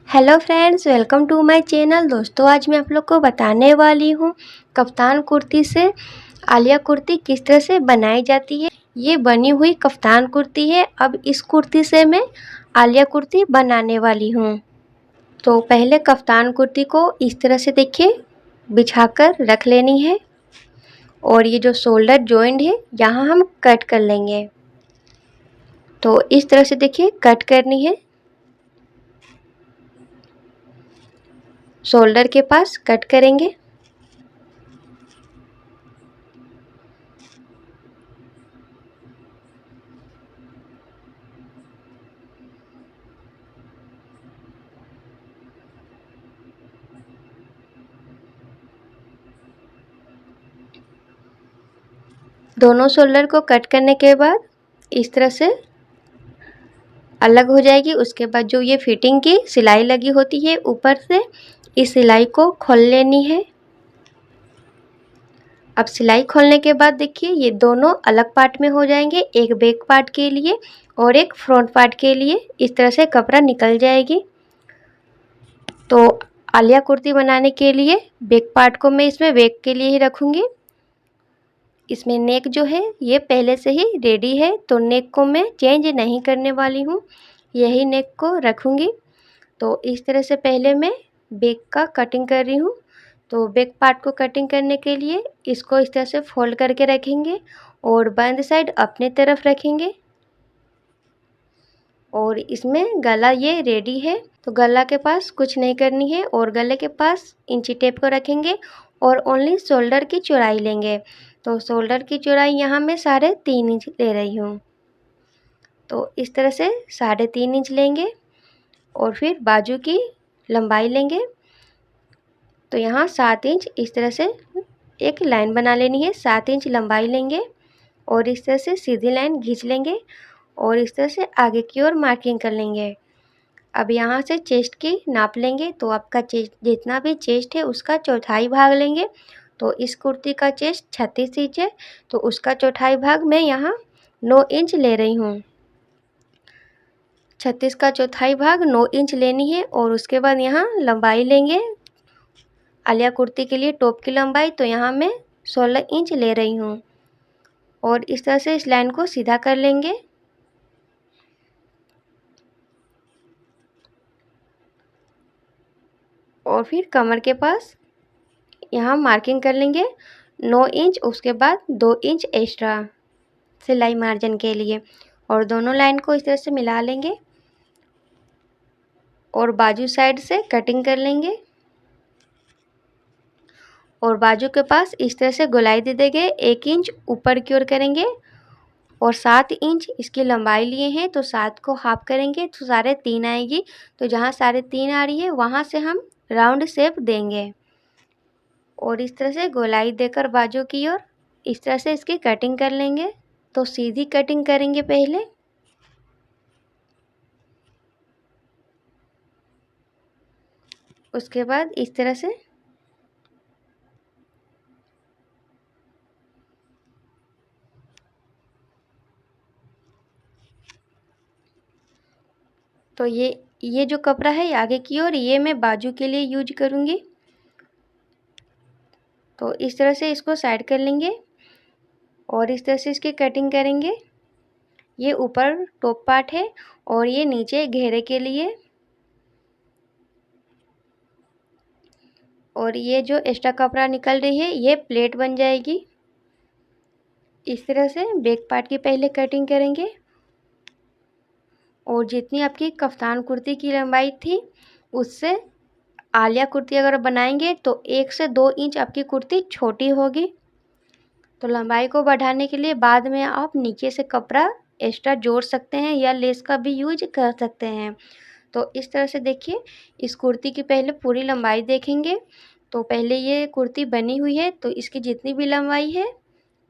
Hello friends, welcome to my channel. दोस्तों, आज मैं आप लोग को बताने वाली हूँ कफ्तान कुर्ती से आलिया कुर्ती किस तरह से बनाई जाती है। ये बनी हुई कफ्तान कुर्ती है। अब इस कुर्ती से मैं आलिया कुर्ती बनाने वाली हूँ। तो पहले कफ्तान कुर्ती को इस तरह से देखिए बिछाकर रख लेनी है और ये जो शोल्डर जॉइंट है यहाँ हम कट कर लेंगे। तो इस तरह से देखिए कट करनी है। शोल्डर के पास कट करेंगे। दोनों शोल्डर को कट करने के बाद इस तरह से अलग हो जाएगी। उसके बाद जो ये फिटिंग की सिलाई लगी होती है ऊपर से, इस सिलाई को खोल लेनी है। अब सिलाई खोलने के बाद देखिए ये दोनों अलग पार्ट में हो जाएंगे, एक बैक पार्ट के लिए और एक फ्रंट पार्ट के लिए। इस तरह से कपड़ा निकल जाएगी। तो आलिया कुर्ती बनाने के लिए बैक पार्ट को मैं इसमें बैक के लिए ही रखूँगी। इसमें नेक जो है ये पहले से ही रेडी है, तो नेक को मैं चेंज नहीं करने वाली हूँ, यही नेक को रखूँगी। तो इस तरह से पहले मैं बैक का कटिंग कर रही हूँ। तो बैक पार्ट को कटिंग करने के लिए इसको इस तरह से फोल्ड करके रखेंगे और बंद साइड अपने तरफ रखेंगे। और इसमें गला ये रेडी है, तो गला के पास कुछ नहीं करनी है और गले के पास इंची टेप को रखेंगे और ओनली शोल्डर की चौड़ाई लेंगे। तो शोल्डर की चौड़ाई यहाँ मैं 3.5 इंच ले रही हूँ। तो इस तरह से 3.5 इंच लेंगे और फिर बाजू की लंबाई लेंगे। तो यहाँ 7 इंच इस तरह से एक लाइन बना लेनी है। 7 इंच लंबाई लेंगे और इस तरह से सीधी लाइन खींच लेंगे और इस तरह से आगे की ओर मार्किंग कर लेंगे। अब यहाँ से चेस्ट की नाप लेंगे। तो आपका चेस्ट जितना भी चेस्ट है उसका चौथाई भाग लेंगे। तो इस कुर्ती का चेस्ट 36 इंच है, तो उसका चौथाई भाग मैं यहाँ 9 इंच ले रही हूँ। 36 का चौथाई भाग 9 इंच लेनी है। और उसके बाद यहाँ लंबाई लेंगे आलिया कुर्ती के लिए टॉप की लंबाई, तो यहाँ मैं 16 इंच ले रही हूँ। और इस तरह से इस लाइन को सीधा कर लेंगे। और फिर कमर के पास यहाँ मार्किंग कर लेंगे 9 इंच, उसके बाद 2 इंच एक्स्ट्रा सिलाई मार्जिन के लिए। और दोनों लाइन को इस तरह से मिला लेंगे और बाजू साइड से कटिंग कर लेंगे। और बाजू के पास इस तरह से गोलाई दे देंगे, 1 इंच ऊपर की ओर करेंगे और 7 इंच इसकी लंबाई लिए हैं, तो 7 को हाफ करेंगे तो 3.5 आएगी। तो जहाँ 3.5 आ रही है वहाँ से हम राउंड शेप देंगे और इस तरह से गोलाई देकर बाजू की ओर इस तरह से इसकी कटिंग कर लेंगे। तो सीधी कटिंग करेंगे पहले, उसके बाद इस तरह से तो ये जो कपड़ा है आगे की ओर ये मैं बाजू के लिए यूज करूँगी। तो इस तरह से इसको साइड कर लेंगे और इस तरह से इसकी कटिंग करेंगे। ये ऊपर टॉप पार्ट है और ये नीचे घेरे के लिए। और ये जो एक्स्ट्रा कपड़ा निकल रही है ये प्लेट बन जाएगी। इस तरह से बैक पार्ट की पहले कटिंग करेंगे और जितनी आपकी कफ्तान कुर्ती की लंबाई थी उससे आलिया कुर्ती अगर बनाएंगे तो 1 से 2 इंच आपकी कुर्ती छोटी होगी। तो लंबाई को बढ़ाने के लिए बाद में आप नीचे से कपड़ा एक्स्ट्रा जोड़ सकते हैं या लेस का भी यूज कर सकते हैं। तो इस तरह से देखिए इस कुर्ती की पहले पूरी लंबाई देखेंगे। तो पहले ये कुर्ती बनी हुई है तो इसकी जितनी भी लंबाई है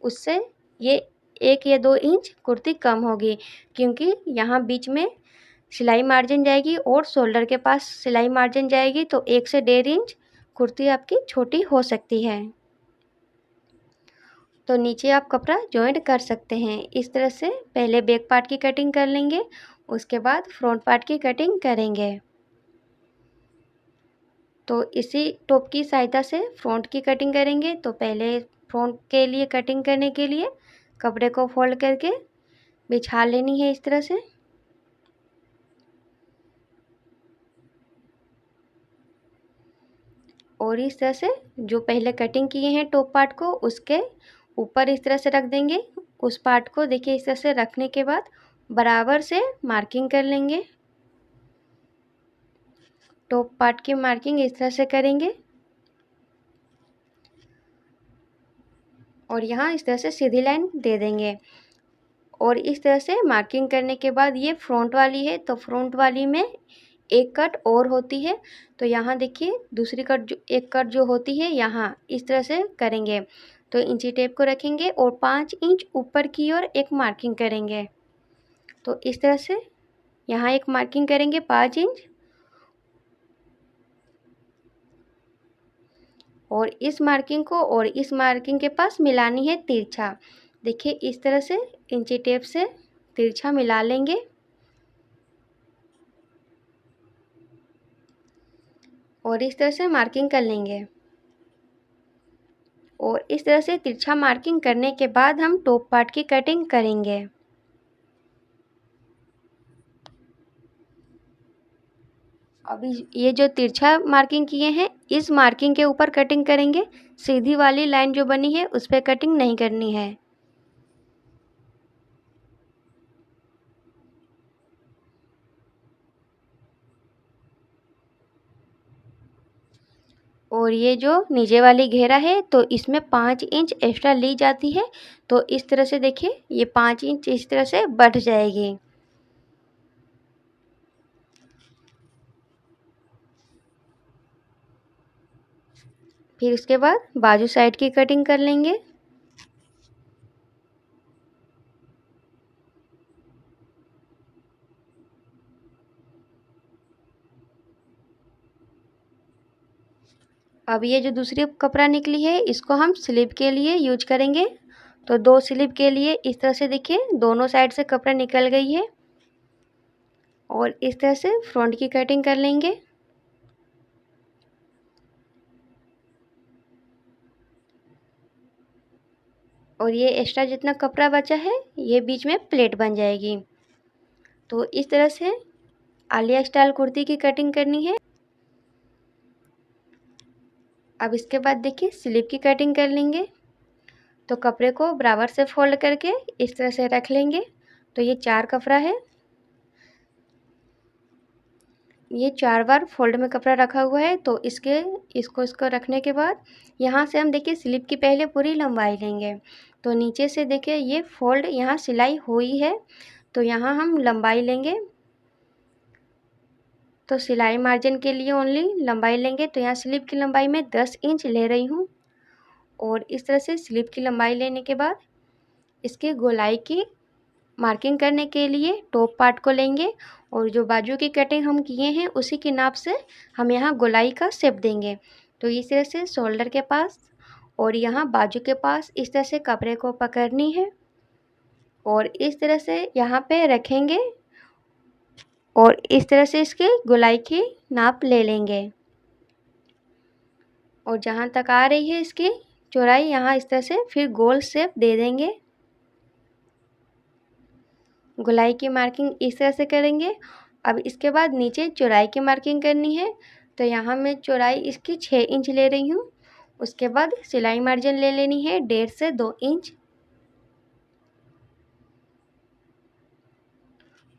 उससे ये 1 या 2 इंच कुर्ती कम होगी, क्योंकि यहाँ बीच में सिलाई मार्जिन जाएगी और शोल्डर के पास सिलाई मार्जिन जाएगी। तो 1 से 1.5 इंच कुर्ती आपकी छोटी हो सकती है। तो नीचे आप कपड़ा जॉइंट कर सकते हैं। इस तरह से पहले बैक पार्ट की कटिंग कर लेंगे, उसके बाद फ्रंट पार्ट की कटिंग करेंगे। तो इसी टॉप की सहायता से फ्रंट की कटिंग करेंगे। तो पहले फ्रंट के लिए कटिंग करने के लिए कपड़े को फोल्ड करके बिछा लेनी है इस तरह से। और इस तरह से जो पहले कटिंग किए हैं टॉप पार्ट को उसके ऊपर इस तरह से रख देंगे। उस पार्ट को देखिए इस तरह से रखने के बाद बराबर से मार्किंग कर लेंगे। टॉप पार्ट की मार्किंग इस तरह से करेंगे और यहाँ इस तरह से सीधी लाइन दे देंगे। और इस तरह से मार्किंग करने के बाद ये फ्रंट वाली है, तो फ्रंट वाली में एक कट और होती है। तो यहाँ देखिए दूसरी कट जो एक कट जो होती है यहाँ इस तरह से करेंगे। तो इंची टेप को रखेंगे और 5 इंच ऊपर की ओर एक मार्किंग करेंगे। तो इस तरह से यहाँ एक मार्किंग करेंगे 5 इंच और इस मार्किंग को और इस मार्किंग के पास मिलानी है तिरछा। देखिए इस तरह से इंची टेप से तिरछा मिला लेंगे और इस तरह से मार्किंग कर लेंगे। और इस तरह से तिरछा मार्किंग करने के बाद हम टॉप पार्ट की कटिंग करेंगे। अभी ये जो तिरछा मार्किंग किए हैं इस मार्किंग के ऊपर कटिंग करेंगे। सीधी वाली लाइन जो बनी है उस पर कटिंग नहीं करनी है। और ये जो नीचे वाली घेरा है तो इसमें 5 इंच एक्स्ट्रा ली जाती है। तो इस तरह से देखिए ये 5 इंच इस तरह से बढ़ जाएगी। फिर उसके बाद बाजू साइड की कटिंग कर लेंगे। अब ये जो दूसरी कपड़ा निकली है इसको हम स्लीव के लिए यूज करेंगे। तो 2 स्लीव के लिए इस तरह से देखिए दोनों साइड से कपड़ा निकल गई है और इस तरह से फ्रंट की कटिंग कर लेंगे। और ये एक्स्ट्रा जितना कपड़ा बचा है ये बीच में प्लेट बन जाएगी। तो इस तरह से आलिया स्टाइल कुर्ती की कटिंग करनी है। अब इसके बाद देखिए स्लीव की कटिंग कर लेंगे। तो कपड़े को बराबर से फोल्ड करके इस तरह से रख लेंगे। तो ये 4 कपड़ा है, ये 4 बार फोल्ड में कपड़ा रखा हुआ है। तो इसको रखने के बाद यहाँ से हम देखिए स्लीव की पहले पूरी लंबाई लेंगे। तो नीचे से देखिए ये फोल्ड यहाँ सिलाई हुई है तो यहाँ हम लंबाई लेंगे। तो सिलाई मार्जिन के लिए ओनली लंबाई लेंगे। तो यहाँ स्लीव की लंबाई मैं 10 इंच ले रही हूँ। और इस तरह से स्लीव की लंबाई लेने के बाद इसके गोलाई की मार्किंग करने के लिए टॉप पार्ट को लेंगे और जो बाजू की कटिंग हम किए हैं उसी के नाप से हम यहाँ गोलाई का शेप देंगे। तो इस तरह से शोल्डर के पास और यहाँ बाजू के पास इस तरह से कपड़े को पकड़नी है और इस तरह से यहाँ पे रखेंगे और इस तरह से इसके गोलाई की नाप ले लेंगे। और जहाँ तक आ रही है इसकी चौड़ाई यहाँ इस तरह से फिर गोल शेप दे देंगे। गोलाई की मार्किंग इस तरह से करेंगे। अब इसके बाद नीचे चौड़ाई की मार्किंग करनी है। तो यहाँ मैं चौड़ाई इसकी 6 इंच ले रही हूँ। उसके बाद सिलाई मार्जिन ले लेनी है 1.5 से 2 इंच।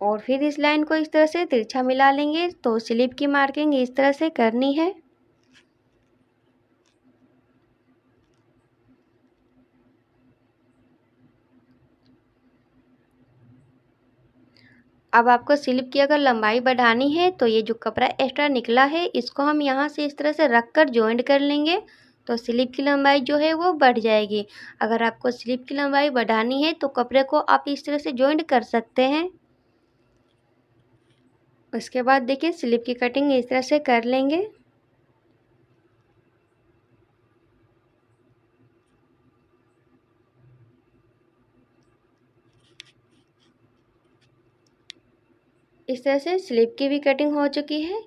और फिर इस लाइन को इस तरह से तिरछा मिला लेंगे। तो स्लीव की मार्किंग इस तरह से करनी है। अब आपको स्लीव की अगर लंबाई बढ़ानी है तो ये जो कपड़ा एक्स्ट्रा निकला है इसको हम यहाँ से इस तरह से रख कर जॉइंट कर लेंगे। तो स्लीव की लंबाई जो है वो बढ़ जाएगी। अगर आपको स्लीव की लंबाई बढ़ानी है तो कपड़े को आप इस तरह से जॉइंट कर सकते हैं। उसके बाद देखिए स्लीव की कटिंग इस तरह से कर लेंगे। इस तरह से स्लीव की भी कटिंग हो चुकी है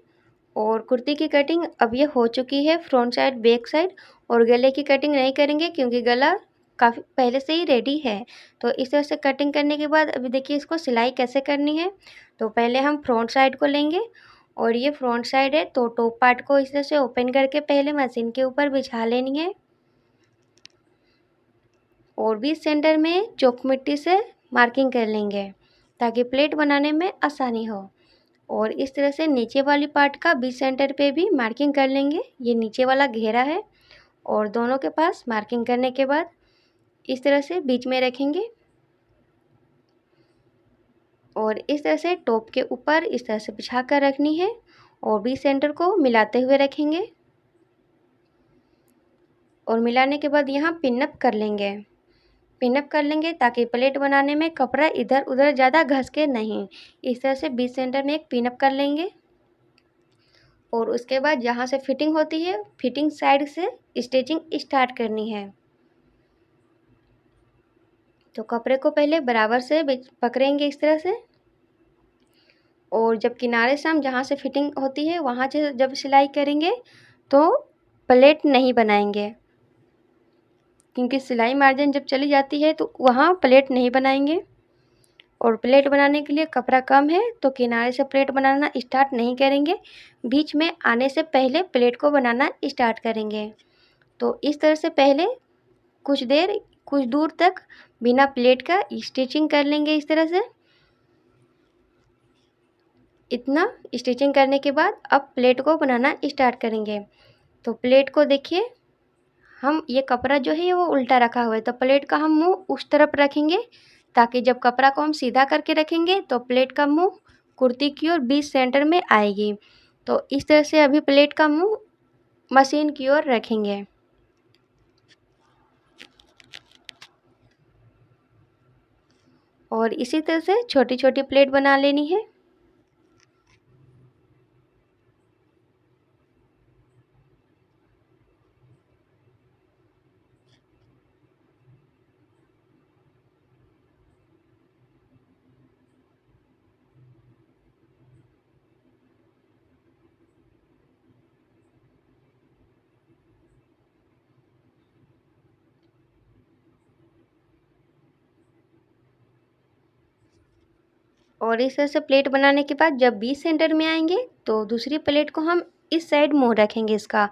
और कुर्ती की कटिंग अब ये हो चुकी है फ्रंट साइड बैक साइड। और गले की कटिंग नहीं करेंगे क्योंकि गला काफ़ी पहले से ही रेडी है। तो इस तरह से कटिंग करने के बाद अभी देखिए इसको सिलाई कैसे करनी है। तो पहले हम फ्रंट साइड को लेंगे और ये फ्रंट साइड है तो टॉप पार्ट को इस तरह से ओपन करके पहले मशीन के ऊपर बिछा लेनी है और बीच सेंटर में चौक मिट्टी से मार्किंग कर लेंगे ताकि प्लेट बनाने में आसानी हो। और इस तरह से नीचे वाली पार्ट का बीच सेंटर पे भी मार्किंग कर लेंगे। ये नीचे वाला घेरा है और दोनों के पास मार्किंग करने के बाद इस तरह से बीच में रखेंगे और इस तरह से टॉप के ऊपर इस तरह से बिछा कर रखनी है और बीच सेंटर को मिलाते हुए रखेंगे और मिलाने के बाद यहाँ पिनअप कर लेंगे। पिनअप कर लेंगे ताकि प्लेट बनाने में कपड़ा इधर उधर ज़्यादा घस के नहीं। इस तरह से बीच सेंटर में एक पिनअप कर लेंगे और उसके बाद जहाँ से फिटिंग होती है फिटिंग साइड से स्टिचिंग स्टार्ट करनी है। तो कपड़े को पहले बराबर से पकड़ेंगे इस तरह से और जब किनारे से हम जहाँ से फिटिंग होती है वहाँ से जब सिलाई करेंगे तो प्लेट नहीं बनाएंगे क्योंकि सिलाई मार्जिन जब चली जाती है तो वहाँ प्लेट नहीं बनाएंगे। और प्लेट बनाने के लिए कपड़ा कम है तो किनारे से प्लेट बनाना स्टार्ट नहीं करेंगे, बीच में आने से पहले प्लेट को बनाना स्टार्ट करेंगे। तो इस तरह से पहले कुछ दूर तक बिना प्लेट का स्टिचिंग कर लेंगे। इस तरह से इतना स्टिचिंग करने के बाद अब प्लेट को बनाना स्टार्ट करेंगे। तो प्लेट को देखिए हम ये कपड़ा जो है वो उल्टा रखा हुआ है तो प्लेट का हम मुंह उस तरफ रखेंगे ताकि जब कपड़ा को हम सीधा करके रखेंगे तो प्लेट का मुंह कुर्ती की ओर बीच सेंटर में आएगी। तो इस तरह से अभी प्लेट का मुंह मशीन की ओर रखेंगे और इसी तरह से छोटी छोटी प्लेट बना लेनी है। और इस तरह से प्लेट बनाने के बाद जब बीच सेंटर में आएंगे तो दूसरी प्लेट को हम इस साइड मुंह रखेंगे। इसका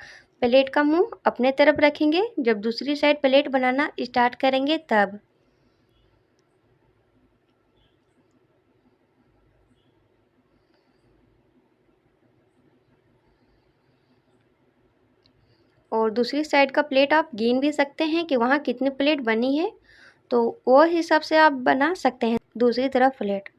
प्लेट का मुंह अपने तरफ रखेंगे जब दूसरी साइड प्लेट बनाना स्टार्ट करेंगे तब। और दूसरी साइड का प्लेट आप गिन भी सकते हैं कि वहाँ कितनी प्लेट बनी है तो वो हिसाब से आप बना सकते हैं दूसरी तरफ प्लेट।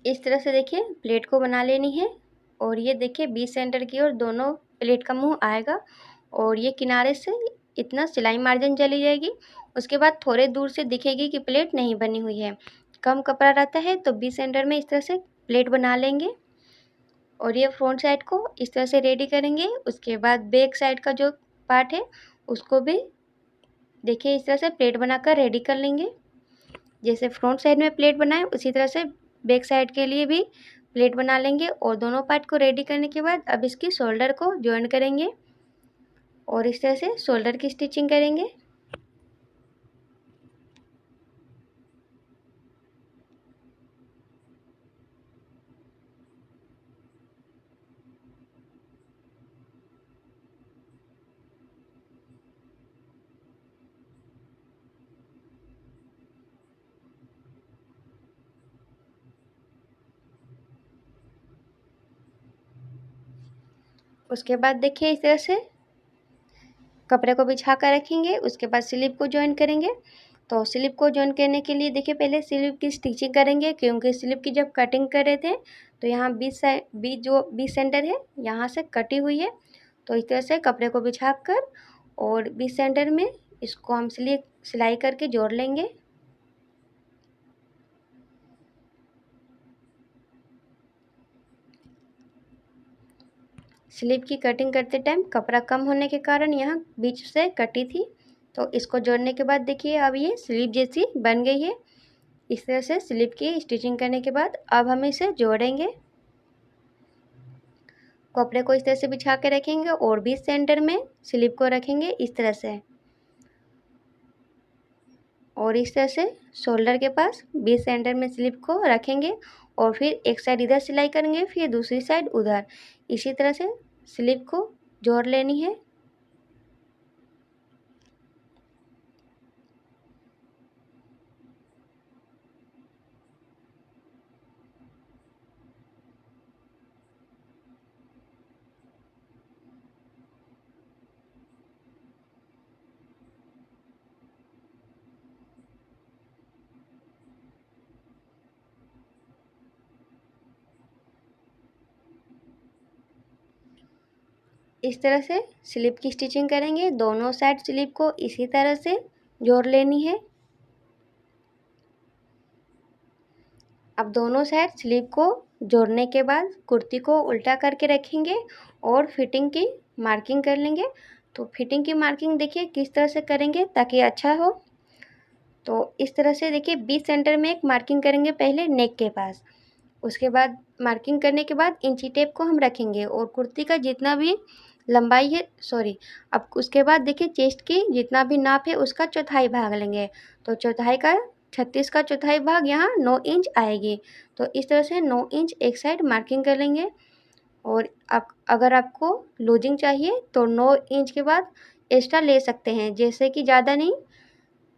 इस तरह से देखिए प्लेट को बना लेनी है और ये देखिए बीच सेंटर की ओर दोनों प्लेट का मुंह आएगा और ये किनारे से इतना सिलाई मार्जिन चली जाएगी। उसके बाद थोड़े दूर से दिखेगी कि प्लेट नहीं बनी हुई है। कम कपड़ा रहता है तो बीच सेंटर में इस तरह से प्लेट बना लेंगे और ये फ्रंट साइड को इस तरह से रेडी करेंगे। उसके बाद बैक साइड का जो पार्ट है उसको भी देखिए इस तरह से प्लेट बनाकर रेडी कर लेंगे। जैसे फ्रंट साइड में प्लेट बनाए उसी तरह से बैक साइड के लिए भी प्लेट बना लेंगे और दोनों पार्ट को रेडी करने के बाद अब इसकी शोल्डर को जॉइन करेंगे और इस तरह से शोल्डर की स्टिचिंग करेंगे। उसके बाद देखिए इस तरह से कपड़े को बिछा कर रखेंगे। उसके बाद स्लीव को जॉइन करेंगे। तो स्लीव को जॉइन करने के लिए देखिए पहले स्लीव की स्टिचिंग करेंगे क्योंकि स्लीव की जब कटिंग कर रहे थे तो यहाँ बीच सेंटर है यहाँ से कटी हुई है। तो इस तरह से कपड़े को बिछाकर और बीच सेंटर में इसको हम सिलाई करके जोड़ लेंगे। स्लीव की कटिंग करते टाइम कपड़ा कम होने के कारण यहाँ बीच से कटी थी। तो इसको जोड़ने के बाद देखिए अब ये स्लीव जैसी बन गई है। इस तरह से स्लीव की स्टिचिंग करने के बाद अब हम इसे जोड़ेंगे। कपड़े को इस तरह से बिछा के रखेंगे और बीच सेंटर में स्लीव को रखेंगे इस तरह से, और इस तरह से शोल्डर के पास बीच सेंटर में स्लीव को रखेंगे और फिर एक साइड इधर सिलाई करेंगे फिर दूसरी साइड उधर। इसी तरह से स्लीव को जोड़ लेनी है। इस तरह से स्लीव की स्टिचिंग करेंगे। दोनों साइड स्लीव को इसी तरह से जोड़ लेनी है। अब दोनों साइड स्लीव को जोड़ने के बाद कुर्ती को उल्टा करके रखेंगे और फिटिंग की मार्किंग कर लेंगे। तो फिटिंग की मार्किंग देखिए किस तरह से करेंगे ताकि अच्छा हो। तो इस तरह से देखिए बीच सेंटर में एक मार्किंग करेंगे पहले नेक के पास। उसके बाद मार्किंग करने के बाद इंची टेप को हम रखेंगे और कुर्ती का जितना भी लंबाई है अब उसके बाद देखिए चेस्ट की जितना भी नाप है उसका चौथाई भाग लेंगे। तो चौथाई का 36 का चौथाई भाग यहाँ 9 इंच आएगी। तो इस तरह से 9 इंच एक साइड मार्किंग कर लेंगे। और अगर आपको लूजिंग चाहिए तो 9 इंच के बाद एक्स्ट्रा ले सकते हैं, जैसे कि ज़्यादा नहीं,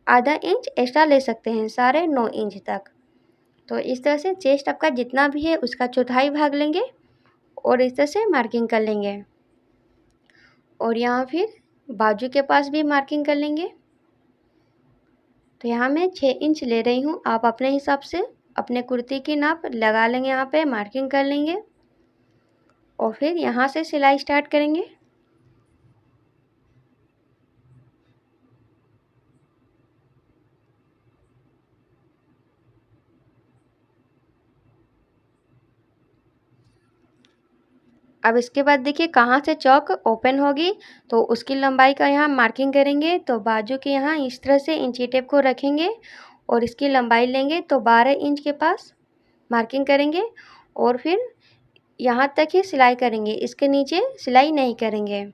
आधा इंच एक्स्ट्रा ले सकते हैं, साढ़े 9 इंच तक। तो इस तरह से चेस्ट आपका जितना भी है उसका चौथाई भाग लेंगे और इस तरह से मार्किंग कर लेंगे। और यहाँ फिर बाजू के पास भी मार्किंग कर लेंगे। तो यहाँ मैं 6 इंच ले रही हूँ, आप अपने हिसाब से अपने कुर्ती की नाप लगा लेंगे, यहाँ पे मार्किंग कर लेंगे और फिर यहाँ से सिलाई स्टार्ट करेंगे। अब इसके बाद देखिए कहाँ से चौक ओपन होगी तो उसकी लंबाई का यहाँ मार्किंग करेंगे। तो बाजू के यहाँ इस तरह से इंची टेप को रखेंगे और इसकी लंबाई लेंगे तो 12 इंच के पास मार्किंग करेंगे और फिर यहाँ तक ही सिलाई करेंगे, इसके नीचे सिलाई नहीं करेंगे।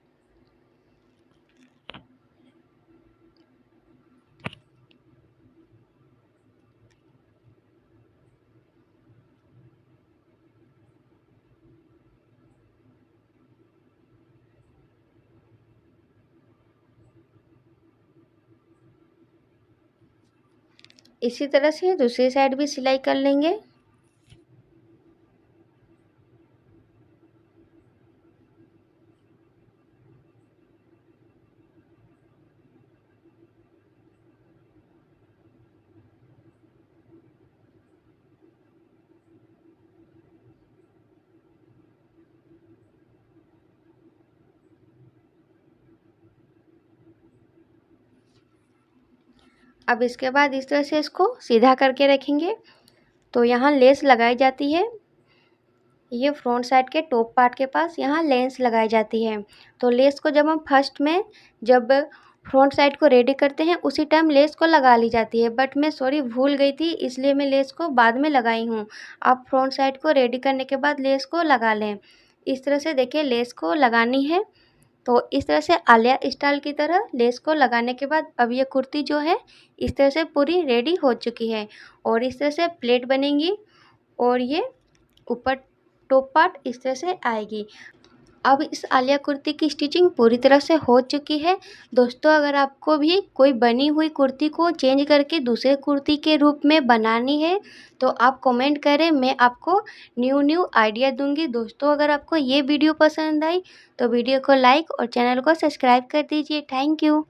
इसी तरह से दूसरी साइड भी सिलाई कर लेंगे। अब इसके बाद इस तरह से इसको सीधा करके रखेंगे। तो यहाँ लेस लगाई जाती है, ये फ्रंट साइड के टॉप पार्ट के पास यहाँ लेस लगाई जाती है। तो लेस को जब हम फर्स्ट में जब फ्रंट साइड को रेडी करते हैं उसी टाइम लेस को लगा ली जाती है, बट मैं भूल गई थी इसलिए मैं लेस को बाद में लगाई हूँ। आप फ्रंट साइड को रेडी करने के बाद लेस को लगा लें। इस तरह से देखिए लेस को लगानी है। तो इस तरह से आलिया स्टाइल की तरह लेस को लगाने के बाद अब ये कुर्ती जो है इस तरह से पूरी रेडी हो चुकी है और इस तरह से प्लेट बनेगी और ये ऊपर टॉप पार्ट इस तरह से आएगी। अब इस आलिया कुर्ती की स्टिचिंग पूरी तरह से हो चुकी है। दोस्तों अगर आपको भी कोई बनी हुई कुर्ती को चेंज करके दूसरे कुर्ती के रूप में बनानी है तो आप कमेंट करें, मैं आपको न्यू आइडिया दूंगी। दोस्तों अगर आपको ये वीडियो पसंद आई तो वीडियो को लाइक और चैनल को सब्सक्राइब कर दीजिए। Thank you.